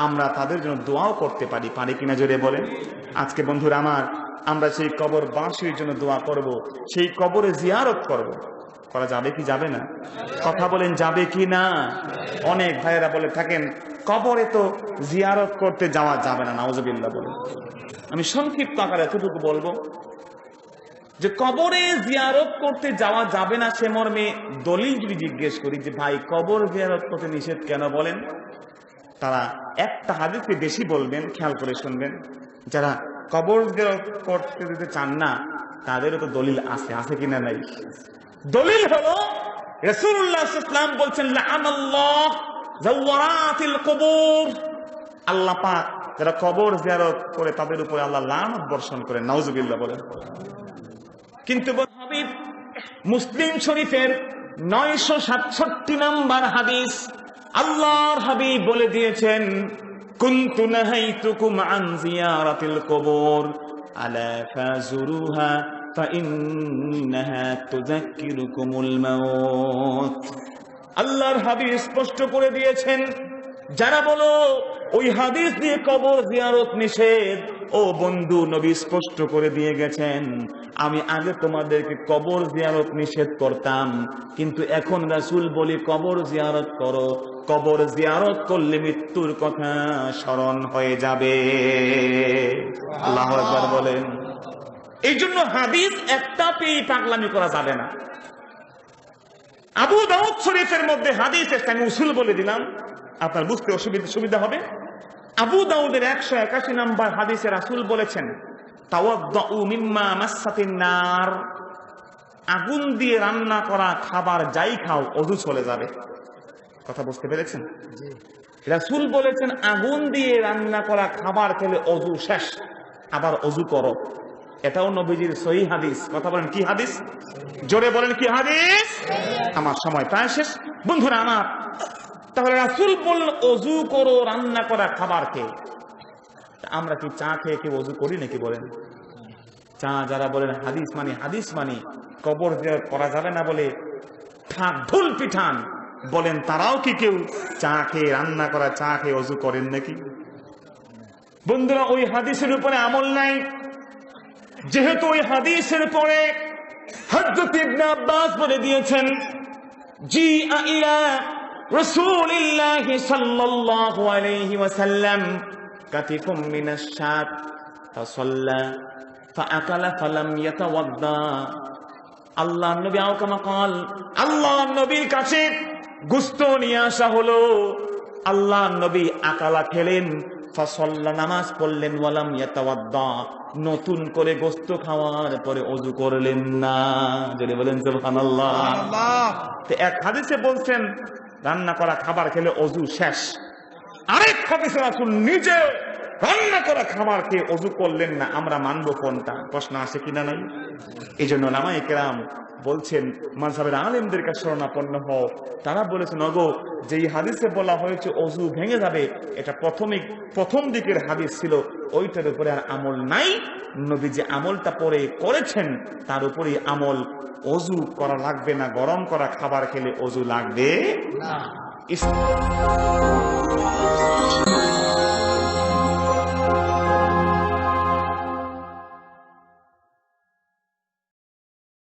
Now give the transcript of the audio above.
আমরা তাদের জন্য দোয়াও করতে পারি, পারি কিনা জোরে বলেন। আজকে বন্ধুরা আমার, আমরা সেই কবরবাসীর জন্য দোয়া করব, সেই কবরে জিয়ারত করব। করা যাবে কি যাবে না? কথা বলেন, যাবে কি না? অনেক ভাইয়েরা বলে থাকেন কবরে তো জিয়ারত করতে যাওয়া যাবে না, নাউজুবিল্লাহ বলে। আমি সংক্ষিপ্ত আকারে এতটুকু বলবো যে কবরে জিয়ারত করতে যাওয়া যাবে না সে মর্মে দলিল যদি জিজ্ঞেস করি যে ভাই কবর জিয়ারত করতে নিষেধ কেন বলেন, তারা একটা হাদিসকে বেশি বলবেন, খেয়াল করে শুনবেন। যারা কবর জিয়ারত করতে দিতে চান না তাদেরও তো দলিল আছে, আছে কিনা নাই? দলিল হলো রাসূলুল্লাহ সাল্লাল্লাহু আলাইহি ওয়াসাল্লাম বলছেন লাআনাল্লাহ যাওয়ারাতিল কুবুর, আল্লাহ পাক যারা কবর জিয়ারত করে তাদের উপরে আল্লাহ লানত বর্ষণ করেন, নাউজুবিল্লাহ বলেন। কিন্তু হাবিব মুসলিম শরীফের 967 নম্বর হাদিস, আল্লাহর হাবিব বলে দিয়েছেন কুনতু নাহাইতুকুম আন জিয়ারাতিল কুবুর আলা ফাজুরুহা ফাইন্নাহা তুযাক্কিরুকুমুল মাউত। আল্লাহর হাবিব স্পষ্ট করে দিয়েছেন যারা বলো ওই হাদিস দিয়ে কবর জিয়ারত নিষেধ, ও বন্ধু নবী স্পষ্ট করে দিয়ে গেছেন আমি আগে তোমাদেরকে কবর জিয়ারত নিষেধ করতাম, কিন্তু এখন রাসূল বলি কবর জিয়ারত করো, কবর জিয়ারত করলে মৃত্যুর কথা স্মরণ হয়ে যাবে। আল্লাহু আকবার বলেন। এই জন্য হাদিস একটা পেয়ে পাগলামি করা যাবে না। আবু দাউদ শরীফের মধ্যে হাদিস এসে, আমি উসুল বলে দিলাম আপনার বুঝতে সুবিধা হবে। আবু দাউদের 181 নম্বর হাদিসে রাসূল বলেছেন তাওয়াদ্দউ মিম্মা মাসসাতিন নার, আগুন দিয়ে রান্না করা খাবার যাই খাও ওযু চলে যাবে। কথা বুঝতে পেরেছেন? জি। রাসূল বলেছেন আগুন দিয়ে রান্না করা খাবার খেলে ওযু শেষ, আবার ওযু করো। এটাও নবীজির সহিহ হাদিস। কথা বলেন কি হাদিস? জোরে বলেন কি হাদিস? আমার সময় প্রায় শেষ বন্ধুরা আমার। তাহলে রাসূল বলল ওযু করো রান্না করা খাবার খেয়ে। আমরা কি চা খেয়ে কি ওযু করি নাকি বলেন? চা যারা বলেন হাদিস মানি কবর জিয়ারত করা যাবে না বলে ঠাক ঢোল পিঠান বলেন, তারাও কি কেউ চা খেয়ে রান্না করা চা খেয়ে ওযু করেন নাকি? বন্ধুরা ওই হাদিসের উপরে আমল নাই, যেহেতু ওই হাদিসের পরে হযরত ইবনে আব্বাস বলে দিয়েছেন জি ইলা রাসূলিল্লাহি সাল্লাল্লাহু আলাইহি ওয়াসাল্লাম কাতিফুম মিনাশ শাত ফাসাল্লা ফাআকালা ফালাম ইয়াতাওয়াদ্দা। আল্লাহর নবী আওকামা কাল, আল্লাহর নবীর কাছে গোশত নিয়ে আসা হলো, আল্লাহর নবী আকালা খেলেন, ফাসাল্লা নামাজ পড়লেন, ওয়ালাম ইয়াতাওয়াদ্দা নতুন করে গোশত খাওয়ার পরে ওযু করলেন না। যদি বলেন সুবহানাল্লাহ। তো এক হাদিসে বলছেন রান্না করা খাবার খেলে ওযু শেষ, আরেক হাদিসে রাসূল নিজে রান্না করা খাবার খেয়ে ওযু করলেন না। আমরা মানবো কোনটা? প্রশ্ন আসে কিনা নাই? এই জন্য উলামায়ে কেরাম বলছেন মাযহাবের আলেমদের কাছে শরণাপন্ন হও। তারা বলেছেন ওগো যে হাদিসে বলা হয়েছে ওযু ভেঙে যাবে, এটা প্রথম দিকের হাদিস ছিল, ওইটার উপরে আর আমল নাই। নবী যে আমলটা পরে করেছেন তার উপরেই আমল। ওযু করা লাগবে না, গরম করা খাবার খেলে ওযু লাগবে না।